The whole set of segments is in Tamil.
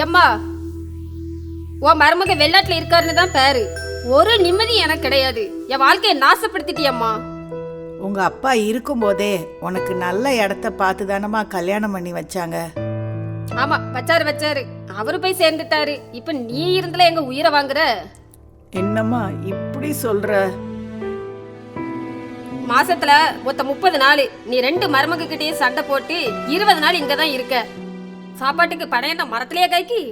எம்மா, உன் மருமக வெளிநாட்டுல இருக்காருன்னு தான் பேரு. ஒரு நிம்மதி எனக்கு கிடையாது. என் வாழ்க்கையை நாசப்படுத்திட்டியம்மா. உங்க அப்பா இருக்கும்போதே உனக்கு நல்ல இடத்த பார்த்து தானம்மா கல்யாணம் பண்ணி வச்சாங்க. ஆமா, வச்சாரு. அவரு போய் சேர்ந்துட்டாரு. இப்ப நீ இருந்தல எங்க உயிரை வாங்குற. என்னம்மா இப்படி சொல்ற? மாசத்துல மொத்த 30 நாள் நீ 2 மருமக கிட்டயே சண்டை போட்டு 20 நாள் இங்கதான் இருக்க. சாப்பாட்டுக்கு பணம் என்ன மரத்திலேயே காய்க்கி?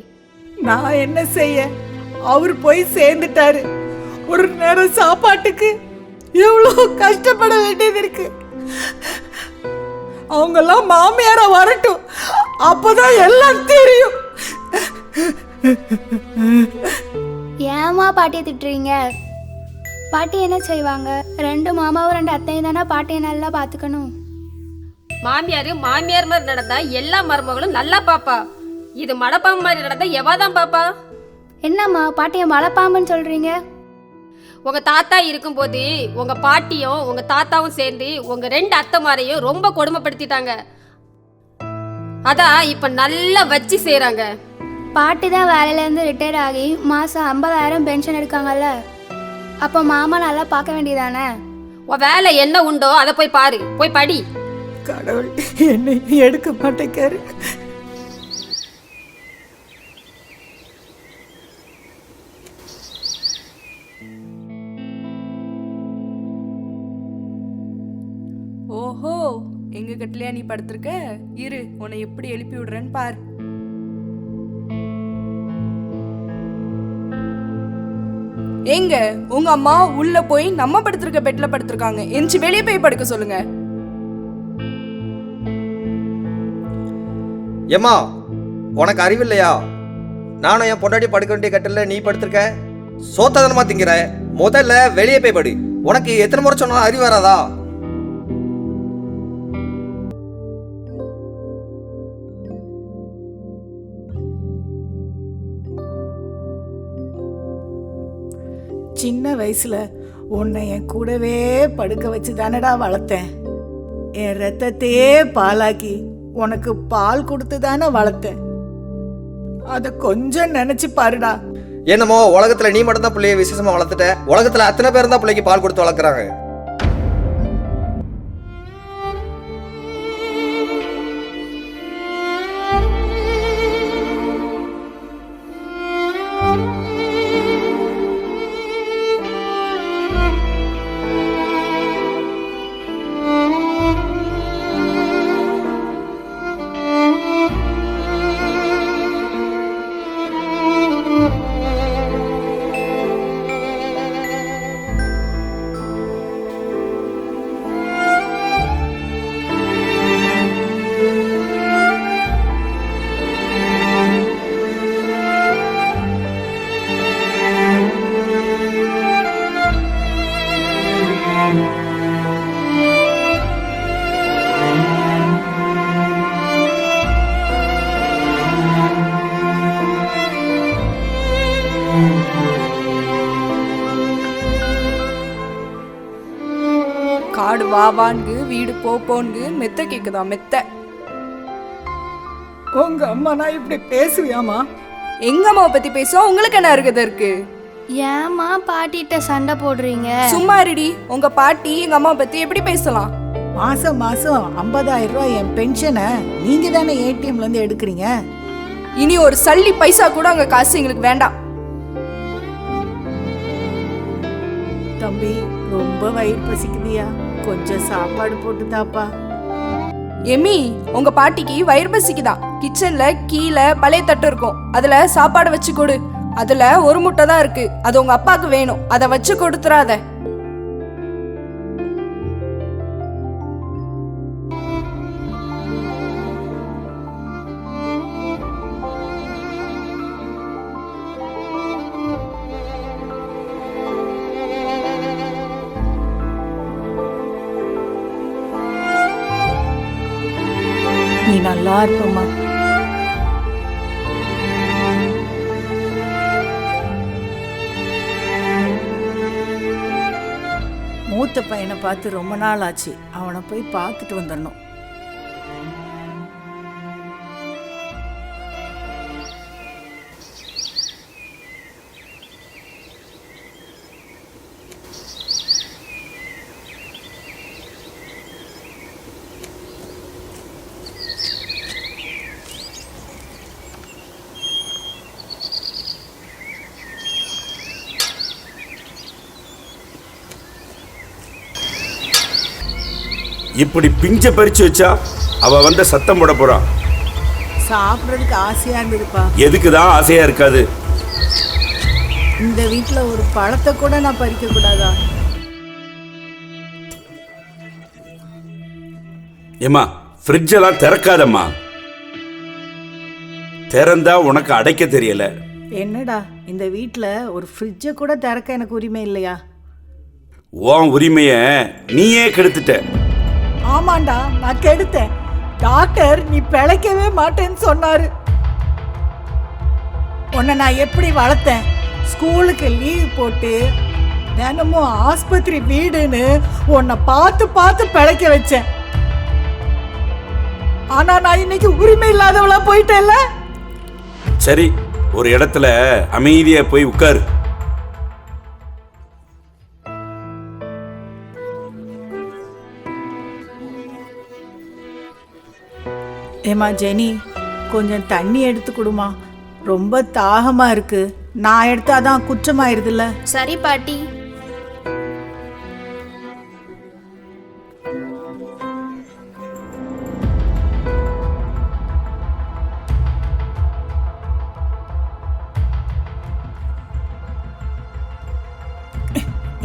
நான் என்ன செய்ய? அவர் போய் சேர்ந்துட்டாரு. ஒரு நேரம் சாப்பாட்டுக்கு எவ்வளவு கஷ்டப்பட வேண்டியது இருக்கு. அவங்கெல்லாம் மாமியார வரட்டும், அப்பதான் எல்லாம் தெரியும். ஏமா பாட்டியை திட்டுறீங்க? பாட்டி என்ன செய்வாங்க? 2 மாமாவும் 2 அத்தையும் தானே பாட்டியை நல்லா பார்த்துக்கணும். மாமியார் மாதிரி நடந்தா எல்லா மருமகளும் நல்லா பாப்பா. இது மடப்பாம்பு மாதிரி நடந்தா எவாதான் பாப்பா. என்னம்மா பாட்டியை மலைப்பாம்புன்னு சொல்றீங்க? உங்க தாத்தா இருக்கும்போது உங்க பாட்டியும் உங்க தாத்தாவும் சேர்ந்து உங்க 2 அத்தைமாரையும் ரொம்ப கொடுமைப்படுத்திட்டாங்க. அதான் இப்ப நல்லா வச்சு செய்யறாங்க. பாட்டி தான் வேலையிலேருந்து ரிட்டையர் ஆகி மாதம் 50,000 பென்ஷன் எடுக்காங்கல்ல, அப்போ மாமா நல்லா பார்க்க வேண்டியதானே? உன் வேலை என்ன உண்டோ அதை போய் பாரு, போய் படி. கடவுள் என்னை எடுக்க மாட்டேக்காரு. ஓஹோ, எங்க கட்டிலையா நீ படுத்திருக்க? இரு, உன்னை எப்படி எழுப்பி விடுறேன்னு பார். எங்க உங்க அம்மா உள்ள போய் நம்ம படுத்திருக்க பெட்ல படுத்திருக்காங்க. எந்திச்சு வெளியே போய் படுக்க சொல்லுங்க. ஏம்மா, உனக்கு அறிவில்லையா? நானும் என் பொண்டாட்டி படுக்க வேண்டிய கட்டில நீ படுத்திருக்க. சோத்ததனமா திங்கிற. முதல்ல வெளியே போய் படு. உனக்கு எத்தனை முறை சொன்னாலும் அறிவு வராதா? சின்ன வயசுல உன்னை என் கூடவே படுக்க வச்சு தானடா வளர்த்தேன். என் ரத்தத்தையே பாலாக்கி உனக்கு பால் கொடுத்து தானே வளர்த்தேன். அத கொஞ்சம் நினைச்சு பாருடா. என்னமோ உலகத்துல நீ மட்டும் தான் பிள்ளைய விசேஷமா வளர்த்துட்ட. உலகத்துல அத்தனை பேர் தான் பிள்ளைக்கு பால் கொடுத்து வளர்க்குறாங்க. காடு வாவான்கு வீடு போப்போன்கு மெத்த கேக்குதா மெத்த. உங்க அம்மா நான் இப்படி பேசுவியாமா? எங்க அம்மாவை பத்தி பேசுவா, உங்களுக்கு என்ன இருக்குது இருக்கு? ஏம்மா பாட்டிகிட்ட சண்டை போடுறீங்க? சும்மா இருடி. உங்க பாட்டி எங்க அம்மாவை பத்தி எப்படி பேசலாம்? மாசம் மாசம் 50,000 ரூபாய் என் பென்ஷனை நீங்க தானே ஏடிஎம்ல இருந்து எடுக்கிறீங்க. இனி ஒரு சல்லி பைசா கூட அங்க காசு எங்களுக்கு வேண்டாம். தம்பி, ரொம்ப வயிறு பசிக்குதியா? கொஞ்சம் சாப்பாடு போட்டு தாப்பா. எமி, உங்க பாட்டிக்கு வயிறு பசிக்குதான். கிச்சன்ல கீழே பழைய தட்டு இருக்கும், அதுல சாப்பாடு வச்சு கொடு. அதுல ஒரு முட்டை தான் இருக்கு, அது உங்க அப்பாவுக்கு வேணும். அதை வச்சு கொடுத்துறாத. நீ நல்லா இருப்பமா. மூத்த பையனை பார்த்து ரொம்ப நாள் ஆச்சு. அவனை போய் பார்த்துட்டு வந்துடணும். இப்படி பிஞ்ச பறிச்சு வச்சா அவ வந்த சத்தம் போட போறான். சாப்பிட்றதுக்கு ஆசையா இருந்ததுப்பா. எதுக்குதான் ஆசையா இருக்காது? இந்த வீட்டுல ஒரு பழத்தை கூட நான் பறிக்க கூடாதா? ஏமா ஃப்ரிட்ஜ் எல்லாம் திறக்காதம்மா. திறந்தா உனக்கு அடைக்க தெரியல. என்னடா இந்த வீட்டுல ஒரு ஃப்ரிட்ஜை கூட திறக்க எனக்கு உரிமை இல்லையா? உன் உரிமைய நீயே கெடுத்துட்ட. ஆமாண்டா, நான் கெடுத்தேன். டாக்டர் நீ பிழைக்கவே மாட்டேன்னு சொன்னாரு. உன்னை நான் எப்படி வளர்த்தேன்? ஸ்கூலுக்கு லீவ் போட்டு தினமும் ஆஸ்பத்திரி வீடுன்னு உன்னை பார்த்து பார்த்து பிழைக்க வச்சேன். ஆனா நான் இன்னைக்கு உரிமை இல்லாதவளா போயிட்டேன்ல. சரி, ஒரு இடத்துல அமைதியா போய் உட்காரு. ஏமா ஜெனி, கொஞ்சம் தண்ணி எடுத்து கொடுமா. ரொம்ப தாகமா இருக்கு. நான் எடுத்தாதான் குற்றமாயிருதுல்ல. சரி பாட்டி.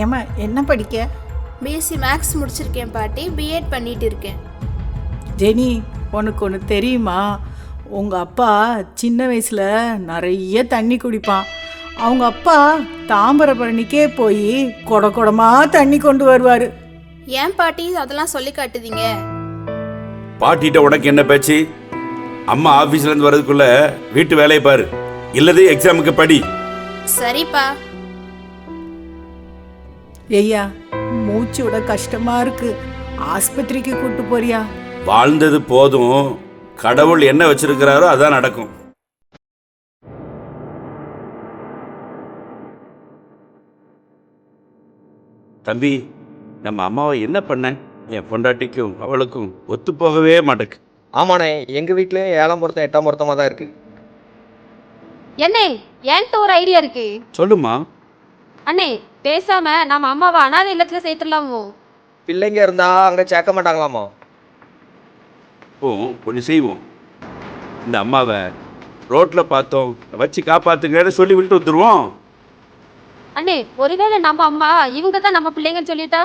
ஏமா என்ன படிக்க? பிஎஸ்சி மேக்ஸ் முடிச்சிருக்கேன் பாட்டி. பிஎட் பண்ணிட்டு இருக்கேன். ஜெனி, உனக்கு ஒன்று தெரியுமா? உங்கள் அப்பா சின்ன வயசில் நிறைய தண்ணி குடிப்பான். அவங்க அப்பா தாம்பரபரணிக்கே போய் குடமாக தண்ணி கொண்டு வருவார். ஏன் பாட்டி அதெல்லாம் சொல்லி காட்டுதீங்க? பாட்டிட்ட உனக்கு என்ன பேச்சு? அம்மா ஆபீஸ்ல இருந்து வர்றதுக்குள்ள வீட்டு வேலையை பாரு, இல்லது எக்ஸாமுக்கு படி. சரிப்பா. ஐயா, மூச்சு விட கஷ்டமா இருக்கு. ஆஸ்பத்திரிக்கு கூட்டு போறியா? வாழ்ந்தது போதும். கடவுள் என்ன வச்சிருக்கிறாரோ அதான் நடக்கும். தம்பி, நம்ம அம்மாவை என்ன பண்ண? என் பொண்டாட்டிக்கும் அவளுக்கும் ஒத்து போகவே மாட்டேக்கு. ஆமாண்ணே, எங்கள் வீட்லேயும் 7ஆம் பொருத்தம் 8ஆம் பொருத்தமாக தான் இருக்குது. அண்ணே, என்கிட்ட ஒரு ஐடியா இருக்கு. சொல்லுமா. அண்ணே, பேசாம நம்ம அம்மாவை அனாதை இல்லத்துல சேர்த்துடலாமோ? பிள்ளைங்க இருந்தால் அங்கே சேர்க்க மாட்டாங்களாமா? கொஞ்சம் செய்வோம். இந்த அம்மாவை ரோட்ல பார்த்தோம் வச்சு காப்பாத்துங்கன்னு சொல்லி விட்டு வந்துருவோம். அண்ணே, ஒருவேளை நம்ம அம்மா இவங்க தான் நம்ம பிள்ளைங்கன்னு சொல்லிட்டா?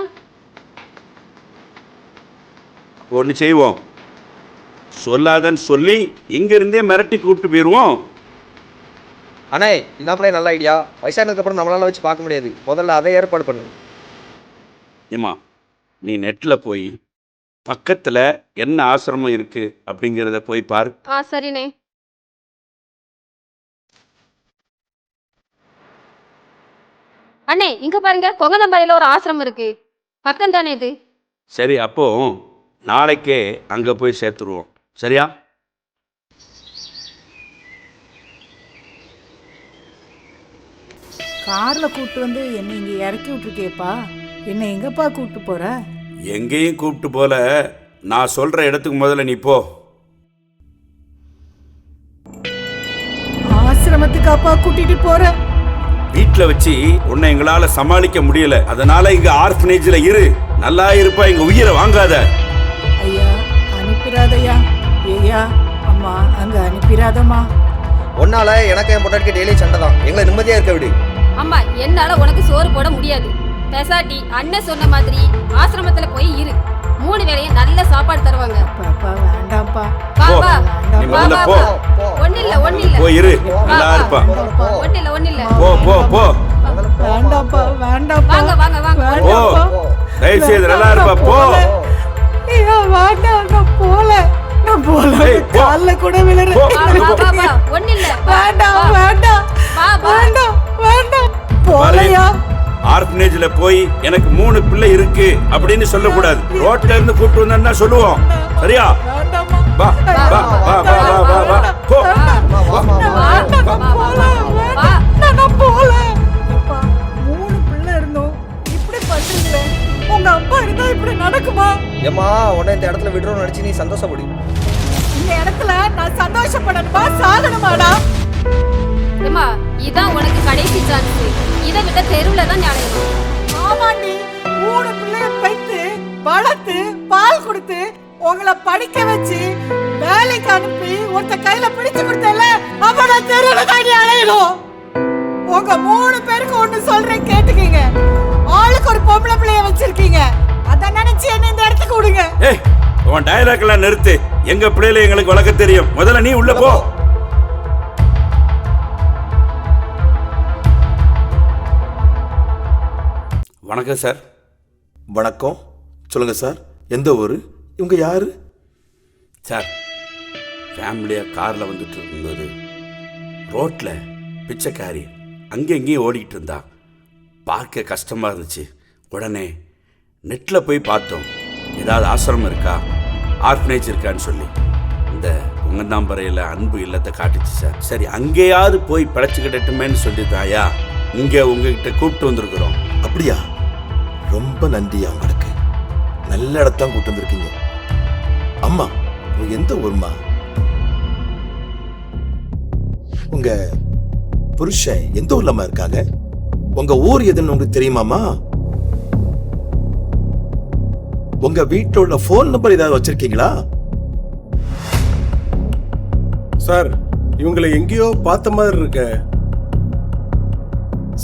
ஒன்று செய்வோம். சொல்லாதன்னு சொல்லி இங்க இருந்தே மிரட்டி கூப்பிட்டு போயிடுவோம். அண்ணே, இதாப்பலே நல்ல ஐடியா. வயசானதுக்கப்புறம் நம்மளால வச்சு பார்க்க முடியாது. முதல்ல அதை ஏற்பாடு பண்ணு. ஏம்மா, நீ நெட்டில் போய் பக்கத்தில் என்ன ஆசிரமம் இருக்கு அப்படிங்கிறத போய் பாரு. சரிண்ணே. அண்ணே, இங்க பாருங்க, கொங்கதம்பாறையில ஒரு ஆசிரமம் இருக்கு. பக்கம் தானே இது? சரி, அப்போ நாளைக்கே அங்கே போய் சேர்த்துருவோம். சரியா? காரில் கூப்பிட்டு வந்து என்னை இங்கே இறக்கி விட்டுருக்கேப்பா. என்னை எங்கப்பா கூப்பிட்டு போற? எங்கேயும் கூப்பிட்டு போல. நான் சொல்ற இடத்துக்கு முதல்ல நீ போ. ஆசிரமத்துக்காப்பா கூட்டிட்டு போற? வீட்டில் வச்சு உன்னை எங்களால சமாளிக்க முடியல. அதனால இங்க ஆர்ஃபனேஜ்ல இரு. நல்லா இருப்பா, எங்க உயிரை வாங்காத. ஐயா, அனுப்பிராதையா. ஐயா, அம்மா அங்க அனுப்பிராதம்மா. ஒன்னால எனக்கு என் பொண்டாட்டிக்கு டெய்லி சண்டை தான். எங்களை நிம்மதியாக இருக்க விடு. அம்மா, என்னால உனக்கு சோறு போட முடியாது. பேசாட்டி அண்ணன் சொன்ன மாதிரி ஆசிரமத்துல போய் இரு. 3 வேளையும் நல்ல சாப்பாடு தருவாங்க. பாப்பா வேண்டாம்ப்பா. வா வா நீ வா முதல்ல வா போ. வா. ஒண்ணில்ல போய் இரு, நல்லா இருப்பா. ஒண்ணில்ல போ போ போ. வேண்டாம்ப்பா வேண்டாம்ப்பா. வாங்க வாங்க வாங்க. போ, தயவு செய்து நல்லா இருப்பா. போ. ஐயா வேண்டாம், நான் போல. நான் போல. ஏய், போ. கால்ல கூட விழுற. போ. வா வா வா வா. ஒண்ணில்ல. வேண்டாம் வேண்டாம் வா வா. வேண்டாம் வேண்டாம். போலையா? ஆர்ஃபனேஜ்ல போய் எனக்கு 3 பிள்ளை இருக்கு அப்படின்னு சொல்லக்கூடாது. ரோட்ல இருந்து கூப்பிட்டு வந்தா சொல்லுவோம். சரியா? வேண்டாம்மா. வா வா வா வா வா வா வா. போ. நான் போல. அப்பா, 3 பிள்ளை இருந்தோம். இப்படி பண்றீங்களே. உங்க அப்பா இருந்தா இப்படி நடக்குமா? ஏம்மா, உன்னை இந்த இடத்துல விடுறோம்னு நினச்சி நீ சந்தோஷப்படு. இந்த இடத்துல நான் சந்தோஷப்படணுமா சாகணுமாடா? ஏம்மா, இதான் உனக்கு கடைசி சான்ஸ். இதை விட்ட தெருவுல தான் ஞானம். ஆமாண்டி, 3 பிள்ளைய பெத்து வளர்த்து பால் குடி கொடுத்து உங்களை படிக்க வச்சு வேலைக்கு அனுப்பி ஒருத்த கையில பிடிச்சு கொடுத்தல, அப்ப நான் தெருவுல தாண்டி அலையணும். உங்க 3 பேருக்கு ஒண்ணு சொல்றேன் கேட்டுக்கீங்க. ஆளுக்கு ஒரு பொம்பளை பிள்ளைய வச்சிருக்கீங்க. அத நினைச்சு என்ன இந்த இடத்துக்கு விடுங்க. ஏய், உன் டயலாக் எல்லாம் நிறுத்து. எங்க பிள்ளைகளை எங்களுக்கு வளர்க்க தெரியும். முதல்ல நீ உள்ள போ. வணக்கம் சார். வணக்கம். சொல்லுங்க சார், எந்த ஊர்? இவங்க யாரு? சார், ஃபேமிலியாக காரில் வந்துட்டு இருக்கும்போது ரோட்டில் பிச்சைக்காரி அங்கே இங்கேயும் ஓடிக்கிட்டு இருந்தா. பார்க்க கஷ்டமாக இருந்துச்சு. உடனே நெட்டில் போய் பார்த்தோம், ஏதாவது ஆசிரமம் இருக்கா, ஆர்ஃபனேஜ் இருக்கான்னு சொல்லி. இந்த உங்கந்தாம்பறையில் அன்பு இல்லத்தை காட்டுச்சு சார். சரி, அங்கேயாவது போய் பிழைச்சிக்கிடட்டுமேன்னு சொல்லி தாயா இங்கே உங்ககிட்ட கூப்பிட்டு வந்திருக்கிறோம். அப்படியா? ரொம்ப நன்றி அவங்களுக்கு. நல்ல இடத்தான் கூட்டு வந்திருக்கீங்க. அம்மா, உங்க எந்த ஊர்மா? உங்க புருஷன் எந்த ஊர்லமா இருக்காங்க? உங்க ஊர் எதுன்னு உங்களுக்கு தெரியுமாமா? உங்க வீட்டில் உள்ள போன் நம்பர் ஏதாவது வச்சிருக்கீங்களா? சார், இவங்களை எங்கேயோ பார்த்த மாதிரி இருக்க.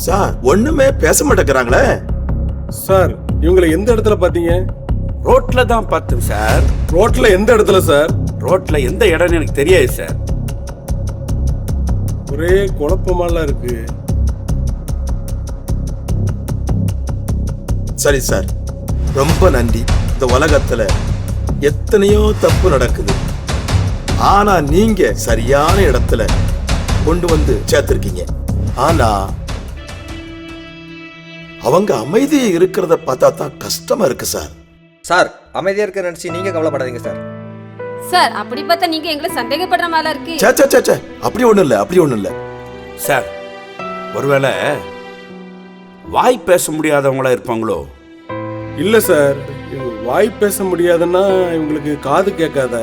சார், ஒண்ணுமே பேச மாட்டேங்கிறாங்களே. சார், இவங்களை எந்த இடத்துல பார்த்தீங்க? ரோட்டில் தான் பார்த்தேன் சார். ரோட்ல எந்த இடத்துல சார்? ரோட்டில் எந்த இடம்னு எனக்கு தெரியாது சார். ஒரே குழப்பமாலாம் இருக்கு. சரி சார், ரொம்ப நன்றி. இந்த உலகத்துல எத்தனையோ தப்பு நடக்குது, ஆனா நீங்க சரியான இடத்துல கொண்டு வந்து சேர்த்திருக்கீங்க. ஆனா அவங்க அமைதியா இருக்கிறத பார்த்தா தான் கஷ்டமா இருக்கு சார். சார், அமைதியாக இருக்க நினச்சி நீங்கள் கவலைப்படாதீங்க சார். சார், அப்படி பார்த்தா நீங்க எங்களை சந்தேகப்படுற மாதிரி இருக்கு. சே சே சே சே, அப்படி ஒண்ணும் இல்ல, அப்படி ஒண்ணும் இல்ல சார். ஒருவேளை வாய் பேச முடியாதவங்களா இருப்பாங்களோ? இல்ல சார், இவங்க வாய் பேச முடியாதுன்னா இவங்களுக்கு காது கேட்காத,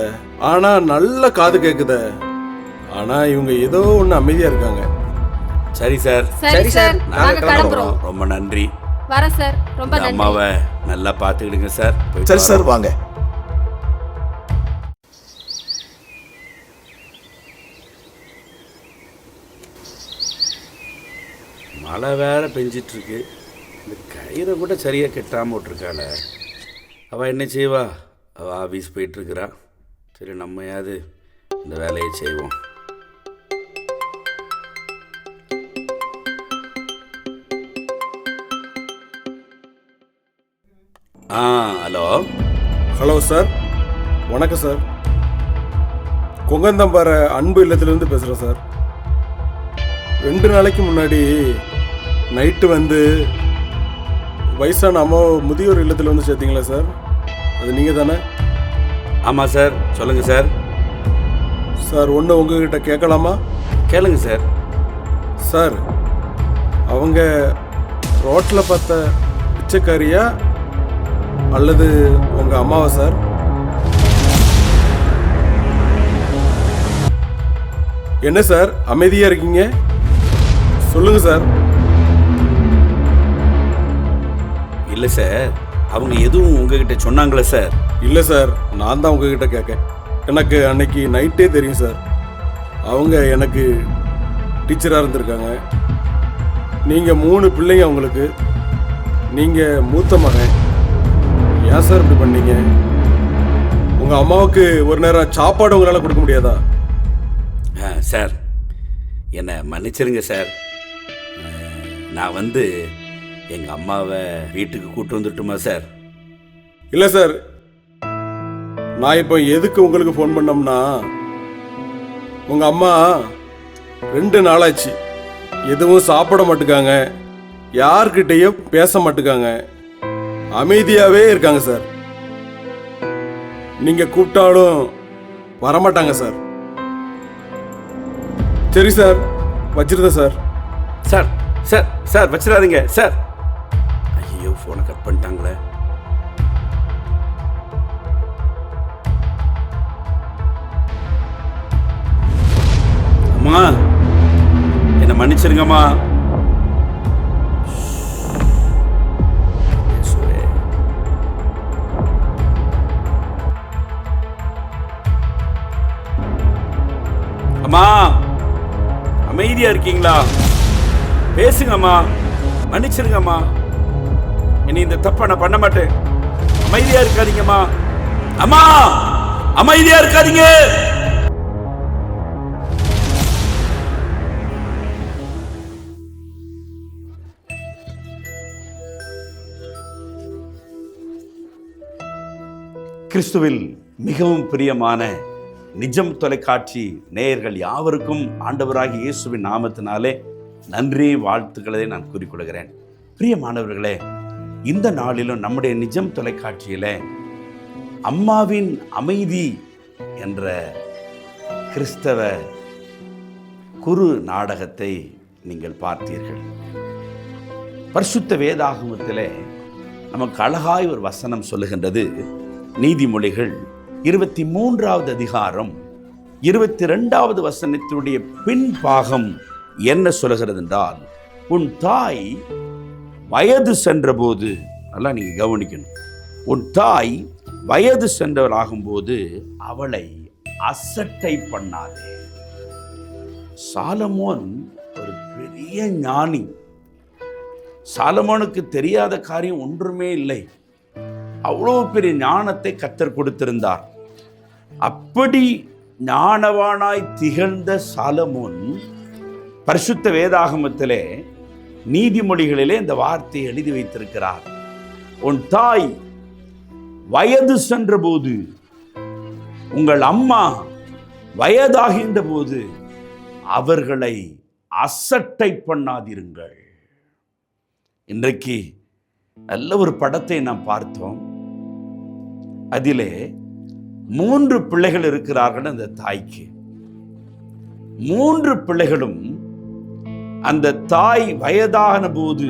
ஆனா நல்ல காது கேக்குத. ஆனா இவங்க ஏதோ ஒண்ணு அமைதியா இருக்காங்க. சரி சார், சரி சார், நாங்க கிளம்புறோம். ரொம்ப நன்றி. வர சார், ரொம்ப இந்த நன்றி. அம்மாவை நல்லா பார்த்துக்கிடுங்க சார். போயிட்டு சரி சார், வரோம். வாங்க. மழை வேற பெஞ்சிட்டு இருக்கு. இந்த கயிறை கூட சரியா கெட்டாம விட்டுருக்காள. அவள் என்ன செய்வா? அவள் ஆஃபீஸ் போயிட்டுருக்குறா. சரி, நம்மயாவது இந்த வேலையை செய்வோம். ஹலோ. ஹலோ சார், வணக்கம் சார். கொங்கந்தம்பாறை அன்பு இல்லத்திலிருந்து பேசுகிறேன் சார். 2 நாளைக்கு முன்னாடி நைட்டு வந்து வயசான அம்மா முதியோர் இல்லத்தில் வந்து சேர்த்தீங்களா சார்? அது நீங்கள் தானே? ஆமாம் சார், சொல்லுங்கள் சார். சார், ஒன்று உங்ககிட்ட கேட்கலாமா? கேளுங்க சார். சார், அவங்க ரோட்டில் பார்த்த பிச்சைக்காரியா அல்லது உங்கள் அம்மாவா சார்? என்ன சார் அமைதியாக இருக்கீங்க? சொல்லுங்க சார். இல்லை சார், அவங்க எதுவும் உங்ககிட்ட சொன்னாங்களே சார்? இல்லை சார், நான் தான் உங்ககிட்ட கேட்க. எனக்கு அன்னைக்கு நைட்டே தெரியும் சார். அவங்க எனக்கு டீச்சராக இருந்திருக்காங்க. நீங்கள் 3 பிள்ளைங்க அவங்களுக்கு. நீங்கள் மூத்த மகன். ஏன் சார் இப்படி பண்ணீங்க? உங்கள் அம்மாவுக்கு ஒரு நேரம் சாப்பாடு உங்களால் கொடுக்க முடியாதா? சார், என்னை மன்னிச்சிருங்க சார். நான் வந்து எங்கள் அம்மாவை வீட்டுக்கு கூட்டு வந்துட்டுமா சார்? இல்லை சார், நான் இப்போ எதுக்கு உங்களுக்கு ஃபோன் பண்ணோம்னா, உங்கள் அம்மா 2 நாளாச்சு எதுவும் சாப்பிட மாட்டுக்காங்க, யார்கிட்டையும் பேச மாட்டுக்காங்க, அமைதியாகவே இருக்காங்க சார். நீங்கள் கூப்பிட்டாலும் வரமாட்டாங்க சார். சரி சார், வச்சிருந்தேன் சார். சார் சார் சார் வச்சிடாதீங்க சார். ஐயோ, ஃபோனை கட் பண்ணிட்டாங்களே. அம்மா, என்னை மன்னிச்சிருங்கம்மா. அமைதியா இருக்கீங்களா? பேசுங்கம்மா, மன்னிச்சிருங்கம்மா. இனி இந்த தப்ப நான் பண்ண மாட்டேன். அமைதியா இருக்காதீங்கம்மா. அம்மா, அமைதியா இருக்காதீங்க. கிறிஸ்துவில் மிகவும் பிரியமான நிஜம் தொலைக்காட்சி நேயர்கள் யாவருக்கும் ஆண்டவராகிய இயேசுவின் நாமத்தினாலே நன்றி வாழ்த்துக்களை நான் கூறிக்கொள்கிறேன். பிரியமானவர்களே, இந்த நாளிலும் நம்முடைய நிஜம் தொலைக்காட்சியில அம்மாவின் அமைதி என்ற கிறிஸ்தவ குறு நாடகத்தை நீங்கள் பார்த்தீர்கள். பரிசுத்த வேதாகமத்திலே நமக்கு அழகாய் ஒரு வசனம் சொல்லுகின்றது. நீதிமொழிகள் 23வது அதிகாரம் 22வது வசனத்தினுடைய பின்பாகம் என்ன சொல்லுகிறது என்றால், உன் தாய் வயது சென்றபோது, நல்லா நீங்க கவனிக்கணும், உன் தாய் வயது சென்றவளாகும்போது அவளை அசட்டை பண்ணாதே. சாலமோன் ஒரு பெரிய ஞானி. சாலமோனுக்கு தெரியாத காரியம் ஒன்றுமே இல்லை. அவ்வளோ பெரிய ஞானத்தை கர்த்தர் கொடுத்திருந்தார். அப்படி ஞானவானாய் திகழ்ந்த சாலமோன் பரிசுத்த வேதாகமத்திலே நீதிமொழிகளிலே இந்த வார்த்தையை எழுதி வைத்திருக்கிறார். உன் தாய் வயது சென்ற போது, உங்கள் அம்மா வயதாகின்ற போது அவர்களை அசட்டை பண்ணாதிருங்கள். இன்றைக்கு நல்ல ஒரு படத்தை நாம் பார்த்தோம். அதிலே 3 பிள்ளைகள் இருக்கிறார்கள். அந்த தாய்க்கு 3 பிள்ளைகளும் அந்த தாய் வயதான போது,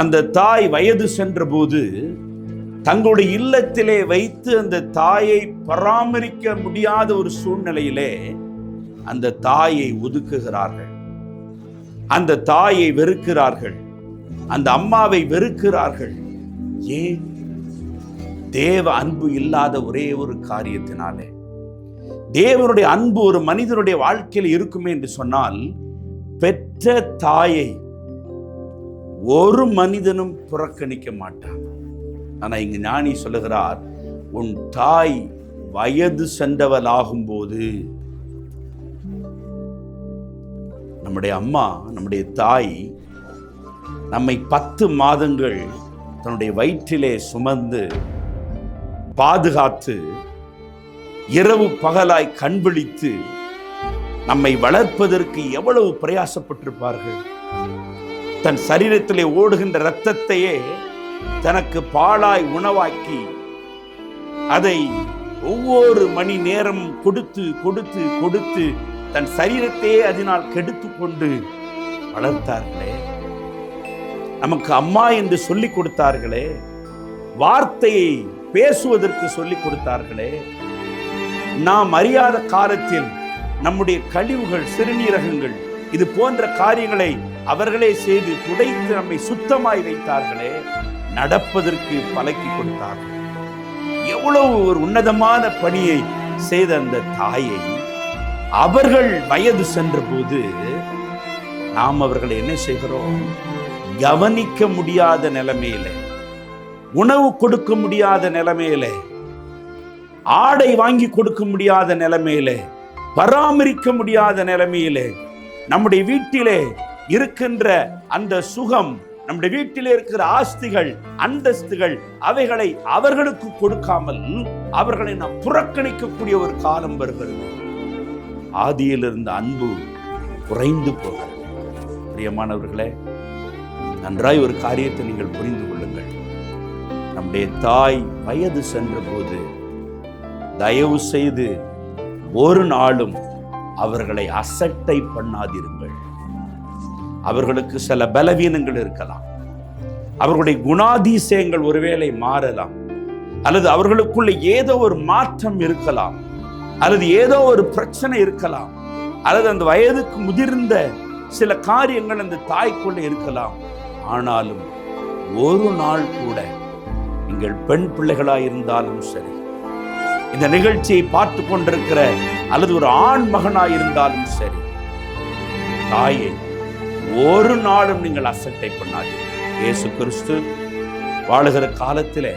அந்த தாய் வயது சென்ற போது தங்களுடைய இல்லத்திலே வைத்து அந்த தாயை பராமரிக்க முடியாத ஒரு சூழ்நிலையிலே அந்த தாயை ஒதுக்குகிறார்கள். அந்த தாயை வெறுக்கிறார்கள். அந்த அம்மாவை வெறுக்கிறார்கள். ஏன்? தேவ அன்பு இல்லாத ஒரே ஒரு காரியத்தினாலே. தேவனுடைய அன்பு ஒரு மனிதனுடைய வாழ்க்கையில் இருக்குமே என்று சொன்னால், பெற்ற தாயை ஒரு மனிதனும் புறக்கணிக்க மாட்டான். ஆனா இங்கு ஞானி சொல்லுகிறார், உன் தாய் வயது சென்றவளாகும் போது, நம்முடைய அம்மா, நம்முடைய தாய் நம்மை 10 மாதங்கள் தன்னுடைய வயிற்றிலே சுமந்து பாதுகாத்து இரவு பகலாய் கண்விழித்து நம்மை வளர்ப்பதற்கு எவ்வளவு பிரயாசப்பட்டிருப்பார்கள். தன் சரீரத்திலே ஓடுகின்ற இரத்தத்தையே தனக்கு பாலாய் உணவாக்கி அதை ஒவ்வொரு மணி நேரம் கொடுத்து கொடுத்து கொடுத்து தன் சரீரத்தையே அதனால் கெடுத்து கொண்டு வளர்த்தார்களே. நமக்கு அம்மா என்று சொல்லிக் கொடுத்தார்களே, வார்த்தையை பேசுவதற்கு சொல்லிக் கொடுத்தார்களே. நாம் அறியாத காலத்தில் நம்முடைய கழிவுகள், சிறுநீரகங்கள், இது போன்ற காரியங்களை அவர்களே செய்து துடைத்து நம்மை சுத்தமாய் வைத்தார்களே. நடப்பதற்கு பழக்கி கொடுத்தார்கள். எவ்வளவு ஒரு உன்னதமான பணியை செய்த அந்த தாயை அவர்கள் வயது சென்ற போது நாம் அவர்களை என்ன செய்கிறோம்? கவனிக்க முடியாத நிலைமையில, உணவு கொடுக்க முடியாத நிலைமையில, ஆடை வாங்கி கொடுக்க முடியாத நிலைமையில, பராமரிக்க முடியாத நிலைமையில, நம்முடைய வீட்டிலே இருக்கின்ற அந்த சுகம், நம்முடைய வீட்டிலே இருக்கிற ஆஸ்திகள், அந்தஸ்துகள், அவைகளை அவர்களுக்கு கொடுக்காமல் அவர்களை நாம் புறக்கணிக்கக்கூடிய ஒரு காலம் வருகிறது. ஆதியில் இருந்த அன்பு குறைந்து போகிறது. பிரியமானவர்களே, நன்றாய் ஒரு காரியத்தை நீங்கள் புரிந்து கொள்ளுங்கள். நம்முடைய தாய் வயது சென்ற போது தயவு செய்து ஒரு நாளும் அவர்களை அசட்டை பண்ணாதிருங்கள். அவர்களுக்கு சில பலவீனங்கள் இருக்கலாம். அவர்களுடைய குணாதிசயங்கள் ஒருவேளை மாறலாம். அல்லது அவர்களுக்குள்ள ஏதோ ஒரு மாற்றம் இருக்கலாம். அல்லது ஏதோ ஒரு பிரச்சனை இருக்கலாம். அல்லது அந்த வயதுக்கு முதிர்ந்த சில காரியங்கள் அந்த தாய்க்குள்ள இருக்கலாம். ஆனாலும் ஒரு நாள் கூட நீங்கள் பெண் பிள்ளைகளாயிருந்தாலும் சரி, இந்த நிகழ்ச்சியை பார்த்து கொண்டிருக்கிற அல்லது ஒரு ஆண் மகனாயிருந்தாலும் சரி, தாயை ஒரு நாளும் நீங்கள் அசட்டை பண்ணாதீர்கள். இயேசு கிறிஸ்து வாழுகிற காலத்தில்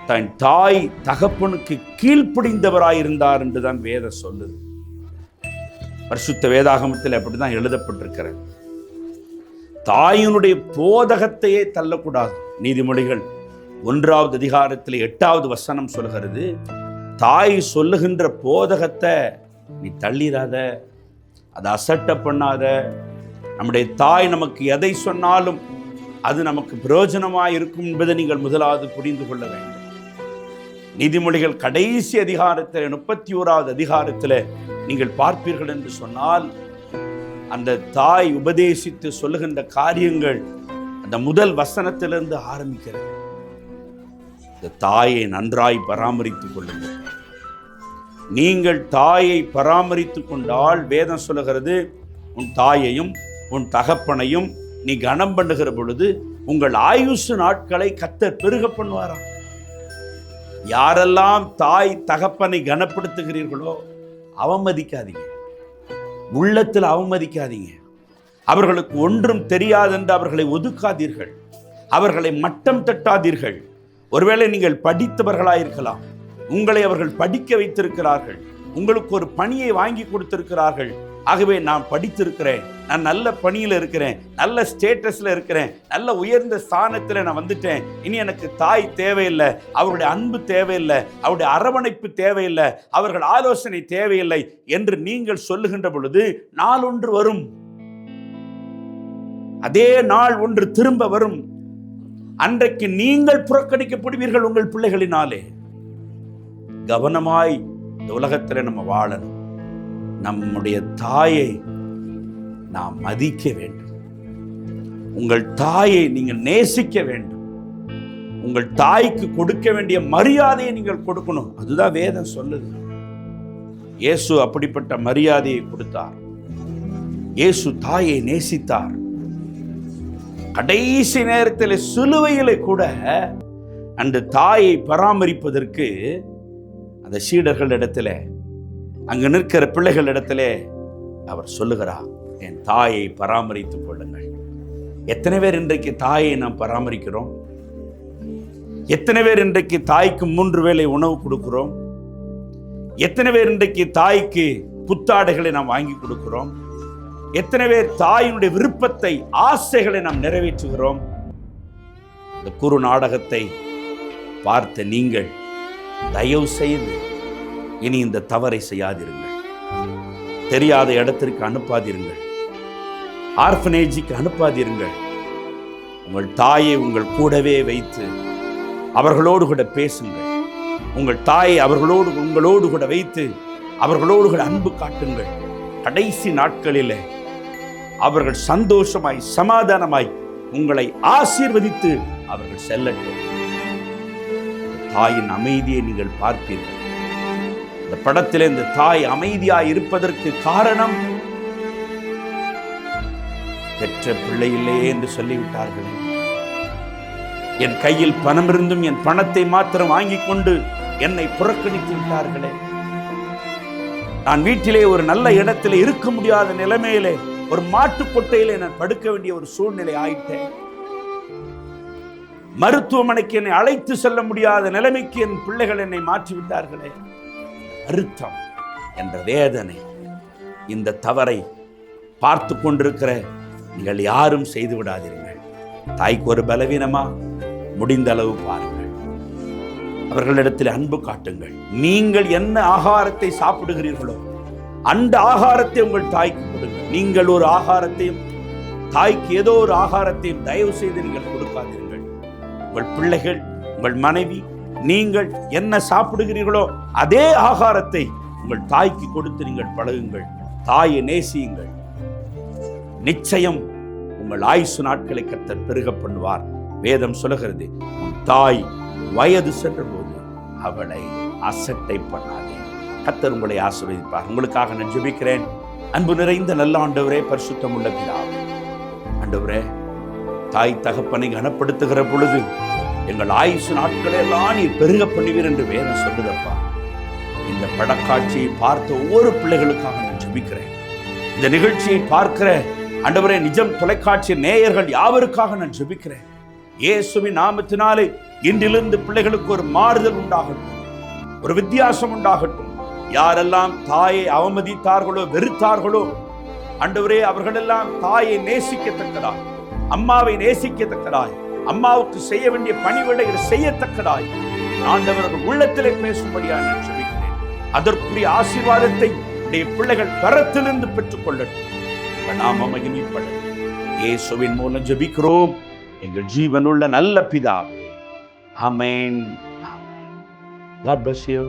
தன் தாய் தகப்பனுக்கு கீழ்ப்படிந்தவராயிருந்தார் என்றுதான் வேதம் சொல்லுது. பரிசுத்த வேதாகமத்தில் அப்படிதான் எழுதப்பட்டிருக்கிறது. தாயினுடைய போதகத்தையே தள்ளக்கூடாது. நீதிமொழிகள் 1வது அதிகாரத்தில் 8வது வசனம் சொல்கிறது, தாய் சொல்லுகின்ற போதகத்தை நீ தள்ளிடாத, அதை அசட்டை பண்ணாத. நம்முடைய தாய் நமக்கு எதை சொன்னாலும் அது நமக்கு பிரயோஜனமாக இருக்கும் என்பதை நீங்கள் முதலாவது புரிந்து கொள்ள வேண்டும். நீதிமொழிகள் கடைசி அதிகாரத்தில் 31வது அதிகாரத்தில் நீங்கள் பார்ப்பீர்கள் என்று சொன்னால், அந்த தாய் உபதேசித்து சொல்லுகின்ற காரியங்கள் அந்த முதல் வசனத்திலிருந்து ஆரம்பிக்கிறது. இந்த தாயை நன்றாய் பராமரித்துக் கொள்ளுங்கள். நீங்கள் தாயை பராமரித்துக் கொண்டால் வேதம் சொல்லுகிறது, உன் தாயையும் உன் தகப்பனையும் நீ கனம் பண்ணுகிற பொழுது உங்கள் ஆயுசு நாட்களை கர்த்தர் பெருக பண்ணுவாராம். யாரெல்லாம் தாய் தகப்பனை கனப்படுத்துகிறீர்களோ அவமதிக்காதீங்க, உள்ளத்தில் அவமதிக்காதீங்க. அவர்களுக்கு ஒன்றும் தெரியாதென்று அவர்களை ஒதுக்காதீர்கள், அவர்களை மட்டம் தட்டாதீர்கள். ஒருவேளை நீங்கள் படித்தவர்களாயிருக்கலாம், உங்களை அவர்கள் படிக்க வைத்திருக்கிறார்கள், உங்களுக்கு ஒரு பணியை வாங்கி கொடுத்திருக்கிறார்கள். ஆகவே நான் படித்திருக்கிறேன், நான் நல்ல பணியில் இருக்கிறேன், நல்ல ஸ்டேட்டஸில் இருக்கிறேன், நல்ல உயர்ந்த ஸ்தானத்தில் நான் வந்துட்டேன், இனி எனக்கு தாய் தேவையில்லை, அவருடைய அன்பு தேவையில்லை, அவருடைய அரவணைப்பு தேவையில்லை, அவர்கள் ஆலோசனை தேவையில்லை என்று நீங்கள் சொல்லுகின்ற பொழுது நாள் ஒன்று வரும், அதே நாள் ஒன்று திரும்ப வரும். அன்றைக்கு நீங்கள் புறக்கணிக்கப்படுவீர்கள் உங்கள் பிள்ளைகளினாலே. கவனமாய் இந்த உலகத்தில் நம்ம வாழணும். நம்முடைய தாயை நாம் மதிக்க வேண்டும். உங்கள் தாயை நீங்கள் நேசிக்க வேண்டும். உங்கள் தாய்க்கு கொடுக்க வேண்டிய மரியாதையை நீங்கள் கொடுக்கணும். அதுதான் வேதம் சொல்லுது. இயேசு அப்படிப்பட்ட மரியாதையை கொடுத்தார். இயேசு தாயை நேசித்தார். கடைசி நேரத்தில் சிலுவையிலே கூட அந்த தாயை பராமரிப்பதற்கு அந்த சீடர்களிடத்தில், அங்கு நிற்கிற பிள்ளைகளிடத்தில் அவர் சொல்லுகிறார், என் தாயை பராமரித்துக் கொள்ளுங்கள். எத்தனை பேர் இன்றைக்கு தாயை நாம் பராமரிக்கிறோம்? எத்தனை பேர் இன்றைக்கு தாய்க்கு 3 வேளை உணவு கொடுக்கிறோம்? எத்தனை பேர் இன்றைக்கு தாய்க்கு புத்தாடைகளை நாம் வாங்கி கொடுக்கிறோம்? எத்தனை பேர் தாயினுடைய விருப்பத்தை, ஆசைகளை நாம் நிறைவேற்றுகிறோம்? இந்த குறு நாடகத்தை பார்த்த நீங்கள் தயவு செய்து இனி இந்த தவறை செய்யாதிருங்கள். தெரியாத இடத்திற்கு அனுப்பாதிருங்கள். ஆர்ஃபனேஜுக்கு அனுப்பாதிருங்கள். உங்கள் தாயை உங்கள் கூடவே வைத்து அவர்களோடு கூட பேசுங்கள். உங்கள் தாயை உங்களோடு கூட வைத்து அவர்களோடு கூட அன்பு காட்டுங்கள். கடைசி நாட்களில் அவர்கள் சந்தோஷமாய் சமாதானமாய் உங்களை ஆசீர்வதித்து அவர்கள் செல்லட்டும். தாயின் அமைதியை நீங்கள் பார்ப்பீர்கள். இந்த படத்தில் இந்த தாய் அமைதியாய் இருப்பதற்கு காரணம், பெற்ற பிள்ளை இல்லையே என்று சொல்லிவிட்டார்களே, என் கையில் பணம் இருந்தும் என் பணத்தை மாத்திரம் வாங்கி கொண்டு என்னை புறக்கணித்து விட்டார்களே, நான் வீட்டிலே ஒரு நல்ல இடத்திலே இருக்க முடியாத நிலைமையிலே ஒரு மாட்டு கொட்டையிலே நான் படுக்க வேண்டிய ஒரு சூழ்நிலை ஆயிட்டேன், மருத்துவமனைக்கு என்னை அழைத்து செல்ல முடியாத நிலைமைக்கு என் பிள்ளைகள் என்னை மாற்றிவிட்டார்களே, அறுத்தம் என்ற வேதனை. இந்த தவறை பார்த்து கொண்டிருக்கிற நீங்கள் யாரும் செய்து விடாதீர்கள். தாய்க்கு ஒரு பலவீனமா, முடிந்த அளவு பாருங்கள், அவர்களிடத்தில் அன்பு காட்டுங்கள். நீங்கள் என்ன ஆகாரத்தை சாப்பிடுகிறீர்களோ அந்த ஆகாரத்தை உங்கள் தாய்க்கு கொடுங்கள். நீங்கள் ஒரு ஆகாரத்தையும் தாய்க்கு ஏதோ ஒரு ஆகாரத்தையும் தயவு செய்து நீங்கள் கொடுக்காதீர்கள். உங்கள் பிள்ளைகள், உங்கள் மனைவி, நீங்கள் என்ன சாப்பிடுகிறீர்களோ அதே ஆகாரத்தை உங்கள் தாய்க்கு கொடுத்து நீங்கள் பழகுங்கள். தாயை நேசியுங்கள். நிச்சயம் உங்கள் ஆயுசு நாட்களை கர்த்தர் பெருக பண்ணுவார். வேதம் சொல்லுகிறது, உன் தாய் வயது சென்ற போது அவளை அசட்டை பண்ணாதே. கர்த்தர் உங்களை ஆசீர்வதிப்பார். உங்களுக்காக நான் ஜெபிக்கிறேன். அன்பு நிறைந்த நல்ல ஆண்டவரே, பரிசுத்தம் உள்ள பிதாவே, ஆண்டவரே, தாய் தகப்பனை கனப்படுத்துகிற பொழுது எங்கள் ஆயுசு நாட்களை எல்லாம் நீர் பெருக பண்ணுவீர் என்று வேதம் சொல்லுதப்பா. இந்த படக்காட்சியை பார்த்த ஒவ்வொரு பிள்ளைகளுக்காக நான் ஜெபிக்கிறேன். இந்த நிகழ்ச்சியை பார்க்கிற ஆண்டவரே நிஜம் தொலைக்காட்சி நேயர்கள் யாவருக்காக நான் ஜெபிக்கிறேன். இயேசுவின் நாமத்தினாலே இன்றிலிருந்து பிள்ளைகளுக்கு ஒரு மாறுதல் உண்டாகட்டும், ஒரு வித்தியாசம் உண்டாகட்டும். யாரெல்லாம் தாயை அவமதித்தார்களோ வெறுத்தார்களோ ஆண்டவரே அவர்களெல்லாம் தாயை நேசிக்கத்தக்கதாய், அம்மாவை நேசிக்கத்தக்கதாய், அம்மாவுக்கு செய்ய வேண்டிய பணிவிடைகளை செய்யத்தக்கதாய் ஆண்டவர் உள்ளத்திலே பேசும்படியாக நான் ஜெபிக்கிறேன். அதற்குரிய ஆசீர்வாதத்தை பிள்ளைகள் கரத்திலிருந்து பெற்றுக் கொள்ளட்டும். நாம மகிமைப்பட இயேசுவின் மூலம் ஜெபிக்கிறோம் எங்கள் ஜீவனுள்ள நல்ல பிதாவே. ஆமென். God bless you.